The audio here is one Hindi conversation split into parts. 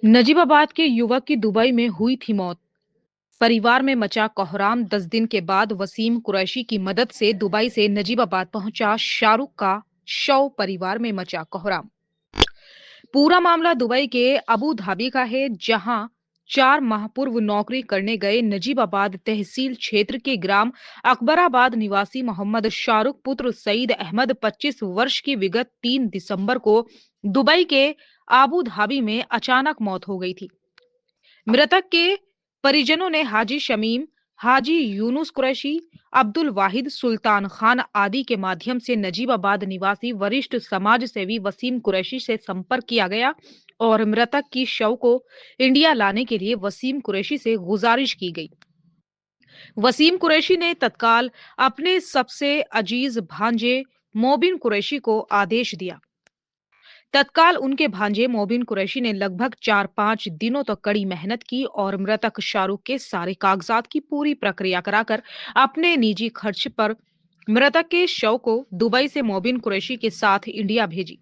नजीबाबाद के युवक की दुबई में हुई थी मौत। परिवार में मचा कोहराम। 10 दिन के बाद वसीम कुरैशी की मदद से दुबई से नजीबाबाद पहुंचा शाहरुख का शव। परिवार में मचा कोहराम। पूरा मामला दुबई के अबू धाबी का है, जहां 4 माह पूर्व नौकरी करने गए नजीबाबाद तहसील क्षेत्र के ग्राम अकबराबाद निवासी मोहम्मद शाहरुख पुत्र सईद अहमद 25 वर्ष की विगत 3 दिसंबर को दुबई के आबू धाबी में अचानक मौत हो गई थी। मृतक के परिजनों ने हाजी शमीम, हाजी यूनुस कुरैशी, अब्दुल वाहिद, सुल्तान खान आदि के माध्यम से नजीबाबाद निवासी वरिष्ठ समाज सेवी वसीम कुरैशी से संपर्क किया गया और मृतक की शव को इंडिया लाने के लिए वसीम कुरैशी से गुजारिश की गई। वसीम कुरैशी ने तत्काल अपने सबसे अजीज भांजे मोबिन कुरैशी को आदेश दिया। तत्काल उनके भांजे मोबिन कुरैशी ने लगभग 4-5 दिनों तक कड़ी मेहनत की और मृतक शाहरुख के सारे कागजात की पूरी प्रक्रिया कराकर अपने निजी खर्च पर मृतक के शव को दुबई से मोबिन कुरैशी के साथ इंडिया भेजी,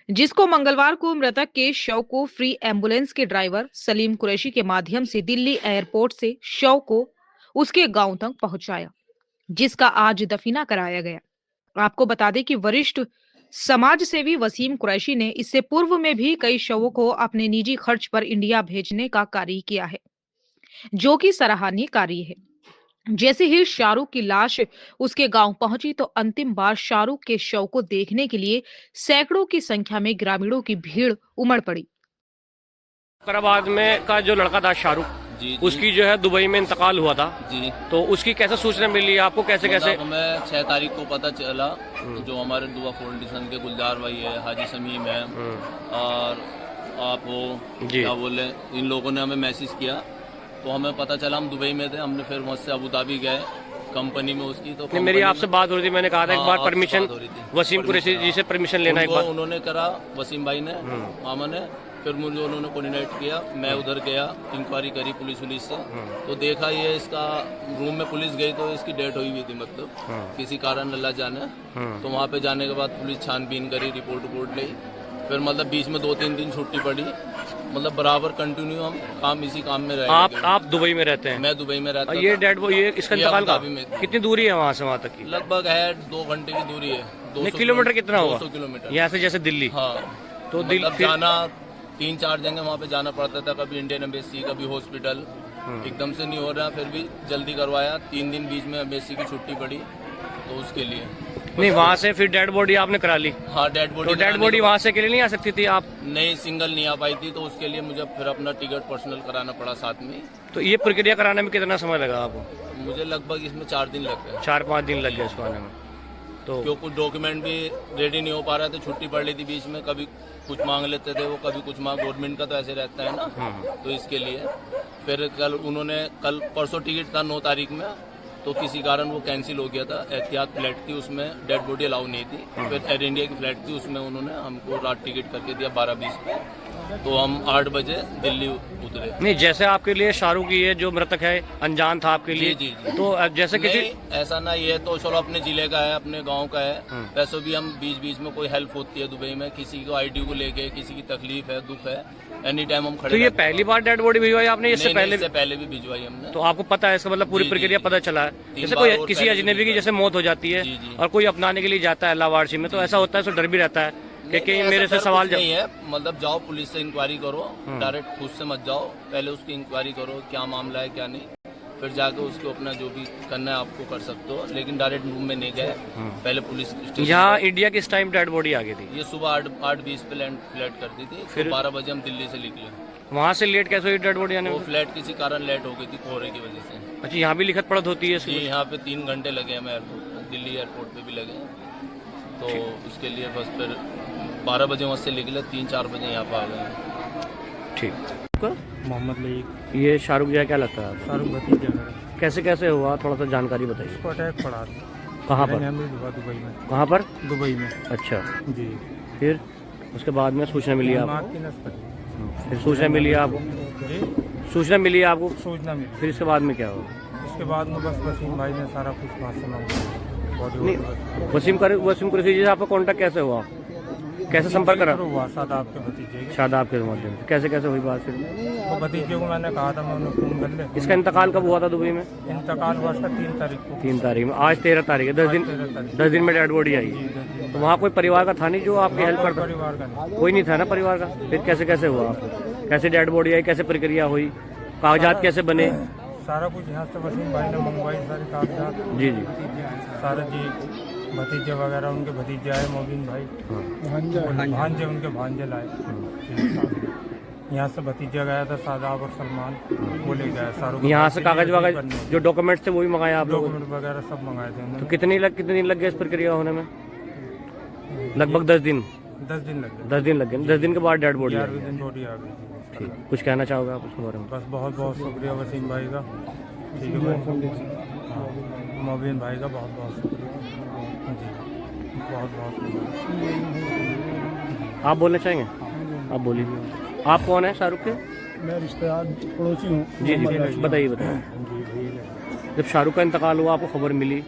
जिसको मंगलवार को मृतक के शव को फ्री एम्बुलेंस के ड्राइवर सलीम कुरैशी के माध्यम से दिल्ली एयरपोर्ट से शव को उसके गांव तक पहुंचाया, जिसका आज दफीना कराया गया। आपको बता दें कि वरिष्ठ समाज सेवी वसीम कुरैशी ने इससे पूर्व में भी कई शवों को अपने निजी खर्च पर इंडिया भेजने का कार्य किया है, जो कि सराहनीय कार्य है। जैसे ही शाहरुख की लाश उसके गांव पहुंची तो अंतिम बार शाहरुख के शव को देखने के लिए सैकड़ों की संख्या में ग्रामीणों की भीड़ उमड़ पड़ी। हैदराबाद में का जो लड़का था शाहरुख जी। उसकी जो है दुबई में इंतकाल हुआ था जी। तो उसकी कैसे सूचना मिली आपको, कैसे कैसे? हमें 6 तारीख को पता चला। जो हमारे दुआ फाउंडेशन के गुलजार भाई है, हाजी शमीम है और आप वो क्या बोले, इन लोगों ने हमें मैसेज किया तो हमें पता चला। हम दुबई में थे, हमने फिर वहाँ से अबू धाबी गए कंपनी में उसकी। तो मेरी आपसे बात हो रही थी, मैंने कहा था एक बार परमिशन वसीम कुरैशी जी से परमिशन लेना एक बार। उन्होंने करा, वसीम भाई ने, मामा ने। फिर मुझे उन्होंने कोऑर्डिनेट किया, मैं उधर गया, इंक्वायरी करी पुलिस से। तो देखा ये इसका रूम में पुलिस गई तो इसकी डेथ हुई हुई थी, मतलब किसी कारण अल्लाह जाने। तो वहाँ पे जाने के बाद पुलिस छानबीन करी, रिपोर्ट ली। फिर मतलब बीच में 2-3 दिन छुट्टी पड़ी, मतलब बराबर कंटिन्यू हम इसी काम में रहे। आप दुबई में रहते हैं? मैं दुबई में रहता हूँ। ये डेड ये इसका इंतकाल कितनी दूरी है वहाँ से वहाँ तक की? लगभग है 2 घंटे की दूरी है। 200 किलोमीटर कितना होगा? 200 किलोमीटर यहाँ से जैसे दिल्ली। हाँ, तो मतलब जाना 3-4 जगह वहाँ पे जाना पड़ता था, कभी इंडियन एम्बेसी, कभी हॉस्पिटल। एकदम से नहीं हो रहा, फिर भी जल्दी करवाया। 3 दिन बीच में एम्बेसी की छुट्टी पड़ी तो उसके लिए। नहीं, वहाँ से फिर डेड बॉडी आपने करा ली? हाँ, डेड बॉडी। तो डेड बॉडी वहाँ से अकेले नहीं आ सकती थी आप? नहीं, सिंगल नहीं आ पाई थी, तो उसके लिए मुझे फिर अपना टिकट पर्सनल कराना पड़ा साथ में। तो ये प्रक्रिया कराने में कितना समय लगा आपको? मुझे लगभग इसमें 4 दिन लग गए। 4-5 दिन लग गए इसको आने में। तो क्यों कुछ डॉक्यूमेंट भी रेडी नहीं हो पा रहा था, छुट्टी पड़ रही थी बीच में, कभी कुछ मांग लेते थे वो, कभी कुछ मांग। गवर्नमेंट का तो ऐसे रहता है ना, तो इसके लिए फिर कल परसों टिकट था 9 तारीख में, तो किसी कारण वो कैंसिल हो गया था। एहतियात फ्लाइट थी, उसमें डेड बॉडी अलाउ नहीं थी। फिर एयर इंडिया की फ्लाइट थी, उसमें उन्होंने हमको रात टिकट करके दिया 12:20 पे, तो हम 8 बजे दिल्ली उतरे। नहीं, जैसे आपके लिए शाहरुख ये जो मृतक है अनजान था आपके लिए। जी। तो जैसे किसी ऐसा ना, ये तो चलो अपने जिले का है, अपने गांव का है। वैसे भी हम बीच में कोई हेल्प होती है दुबई में, किसी को आईडी को लेके, किसी की तकलीफ है, दुख है, एनी टाइम हम खड़े। तो ये पहली बार डेड बॉडी भिजवाई आपने? इससे पहले भी भिजवाई हमने। तो आपको पता है इसका मतलब पूरी प्रक्रिया पता चला है? जैसे कोई किसी अजनबी की जैसे मौत हो जाती है और कोई अपनाने के लिए जाता है लावारसी में, तो ऐसा होता है, तो डर भी रहता है कि कहीं मेरे से सवाल नहीं है। मतलब जाओ पुलिस से इंक्वायरी करो, डायरेक्ट खुद से मत जाओ, पहले उसकी इंक्वायरी करो क्या मामला है क्या नहीं, फिर जाकर उसको अपना जो भी करना है आपको कर सकते हो, लेकिन डायरेक्ट रूम में नहीं गए, पहले पुलिस स्टेशन। यहाँ इंडिया किस टाइम डेड बॉडी आ गई थी? ये सुबह 8:20 पे फ्लाइट कर दी थी, फिर 12 बजे हम दिल्ली से निकले। वहाँ से लेट कैसे हुई डेड बॉडी आने में? वो फ्लाइट किसी कारण लेट हो गई थी, कोहरे की वजह से। अच्छा, यहाँ भी लिखत पढ़त होती है? यहाँ पे 3 घंटे लगे हमें एयरपोर्ट, दिल्ली एयरपोर्ट पे भी लगे, तो उसके लिए बस फिर 12 बजे वहाँ से निकले, 3-4 बजे यहाँ पे आ गए। ठीक। मोहम्मद लईक। ये शाहरुख जी क्या लगता है? शाहरुख भतीजा मेरा। कैसे हुआ, थोड़ा सा जानकारी बताइए। उसको अटैक पड़ा था। कहाँ पर? दुबई में। कहाँ पर? दुबई में। अच्छा जी। फिर उसके बाद में सूचना मिली आपको? फिर सूचना मिली आपको? सूचना मिली आपको? सूचना मिली। फिर इसके बाद में क्या हुआ? उसके बाद में बस वसीम भाई ने सारा कुछ बात सुना। वसीम कुरैशी जी से आपका कांटेक्ट कैसे हुआ? कैसे संपर्क करा? हुआ शादाब के भतीजे के। शादाब के माध्यम से कैसे कैसे हुई बात फिर? तो भतीजे को मैंने कहा था मैं उन्हें फोन कर ले। इसका इंतकाल कब हुआ था दुबई में? इंतकाल हुआ था 3 तारीख को। 3 तारीख में, आज 13 तारीख है, 13 तारीख। 10 दिन में डेड बॉडी आई। जी, 10 दिन। तो वहाँ कोई परिवार का था नहीं जो आपकी हेल्प करता? परिवार का नहीं। कोई नहीं था ना परिवार का, फिर कैसे कैसे हुआ आपको? कैसे डेड बॉडी आई, कैसे प्रक्रिया हुई, कागजात कैसे बने? सारा कुछ यहाँ से वसीम भाई ने मंगवाई, सारे कागजात। जी जी। सारा जी भतीजे वगैरह उनके भतीजे आए, मोबिन भाई भांजे उनके भांजे लाए। यहाँ से भतीजा गया था शादाब और सलमान, वो ले गया सारों को। यहाँ से कागज वागज जो डॉक्यूमेंट्स थे वो भी मंगाए आप लोगों ने? डॉक्यूमेंट वगैरह सब मंगाए थे उन्होंने। तो कितने दिन लग गए इस प्रक्रिया होने में? लगभग 10 दिन। 10 दिन लग गए। 10 दिन लग गए। 10 दिन के बाद डेड बॉडी 11वें दिन बॉडी आ गई। ठीक, कुछ कहना चाहोगे आप उसके बारे में? बस बहुत बहुत शुक्रिया वसीम भाई का। ठीक है भाई, मोबिन भाई का बहुत बहुत शुक्रिया जी, बहुत बहुत। आप बोलना चाहेंगे? आप बोलिए। आप कौन है शाहरुख के? मैं रिश्तेदार पड़ोसी हूँ। जी जी, बताइए बताइए। जब शाहरुख का इंतकाल हुआ, आपको खबर मिली,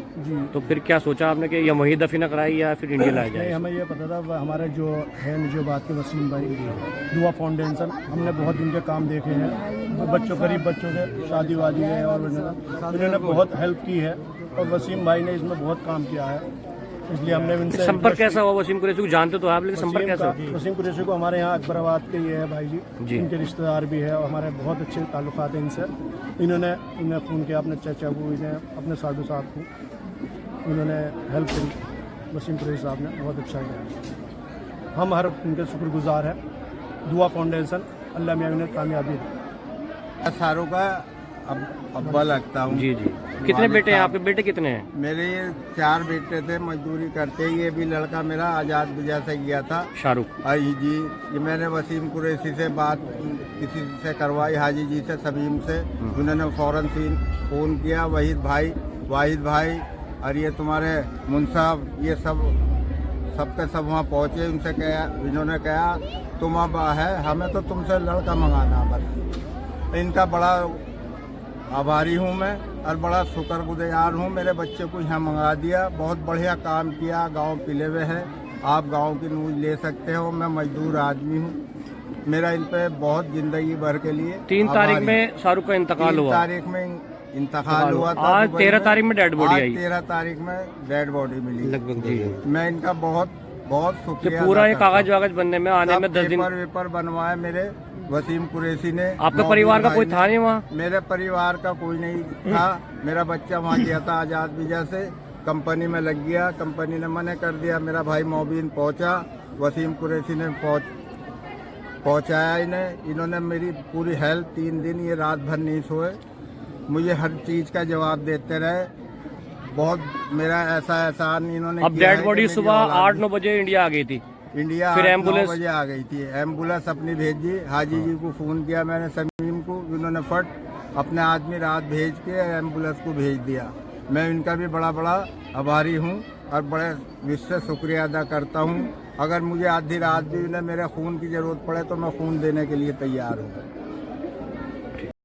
तो फिर क्या सोचा आपने कि या वहीं दफन कराई या फिर इंडिया लाया नहीं, जाए? हमें ये पता था हमारे जो है निजाबाद के वसीम भाई दुआ फाउंडेशन, हमने बहुत इनके काम देखे हैं, बच्चों गरीब बच्चों के शादी वादी है और उन्होंने बहुत हेल्प की है और वसीम भाई ने इसमें बहुत काम किया है, इसलिए हमने इनसे संपर्क कैसा हुआ वसीम कुरैशी को? जानते तो आप, लेकिन संपर्क कैसा हुआ? वसीम कुरैशी को हमारे यहाँ अकबराबाद के ये है भाई जी, इनके रिश्तेदार भी है और हमारे बहुत अच्छे ताल्लुकात हैं इनसे। इन्होंने फ़ोन किया अपने चाचा को, इन्हें अपने साधु साहब को, इन्होंने हेल्प करी। वसीम कुरैशी साहब ने बहुत अच्छा किया, हम हर उनके शुक्रगुजार हैं। दुआ फाउंडेशन, अल्लाह मियां उन्हें कामयाबी दे। सारों का अब्बा लगता हूँ। जी जी। कितने बेटे हैं आपके? बेटे कितने हैं? मेरे 4 बेटे थे, मजदूरी करते। ये भी लड़का मेरा आज़ाद बिजा से गया था, शाहरुख। हाजी जी। ये मैंने वसीम कुरैशी से बात किसी से करवाई, हाजी जी से, सलीम से। उन्होंने फ़ौरन फ़ोन किया, वाहिद भाई और ये तुम्हारे मुंसाब, ये सब सबके सब वहाँ पहुँचे। उनसे कहा, इन्होंने कहा तुम अब है, हमें तो तुमसे लड़का मंगाना बस। इनका बड़ा आभारी हूँ मैं और बड़ा शुक्रगुजार हूँ। मेरे बच्चे को यहाँ मंगा दिया, बहुत बढ़िया काम किया। गांव पिले हुए हैं, आप गांव की न्यूज़ ले सकते हो। मैं मजदूर आदमी हूँ, मेरा इन पे बहुत जिंदगी भर के लिए 3 तारीख में शाहरुख का इंतकाल हुआ। 3 तारीख में इंतकाल हुआ था। आज 13 तारीख में डेड बॉडी आई। 13 तारीख में डेड बॉडी मिली लगभग। जी, मैं इनका बहुत बहुत शुक्रिया। पूरा ये कागज वागज बनने में आने में 10 दिन पेपर बनवाए मेरे वसीम कुरैशी ने। आपके परिवार का कोई था नहीं वहाँ? मेरे परिवार का कोई नहीं था। मेरा बच्चा वहाँ गया था आज़ाद वीजा से, कंपनी में लग गया, कंपनी ने मना कर दिया। मेरा भाई मोबिन पहुँचा, वसीम कुरैशी ने पहुँचाया इन्हें। इन्होंने मेरी पूरी हेल्प, 3 दिन ये रात भर नहीं सोए, मुझे हर चीज़ का जवाब देते रहे। बहुत मेरा ऐसा एहसान इन्होंने अब डेड बॉडी सुबह 8-9 बजे इंडिया आ गई थी। इंडिया फिर 8-9 एम्बुलेंस बजे आ गई थी। एम्बुलेंस अपनी भेजी, हाजी जी को फ़ोन किया मैंने, समीम को, उन्होंने फट अपने आदमी रात भेज के एम्बुलेंस को भेज दिया। मैं इनका भी बड़ा आभारी हूँ और बड़े विशेष शुक्रिया अदा करता हूँ। अगर मुझे आधी रात भी उन्हें मेरे खून की ज़रूरत पड़े तो मैं खून देने के लिए तैयार हूँ।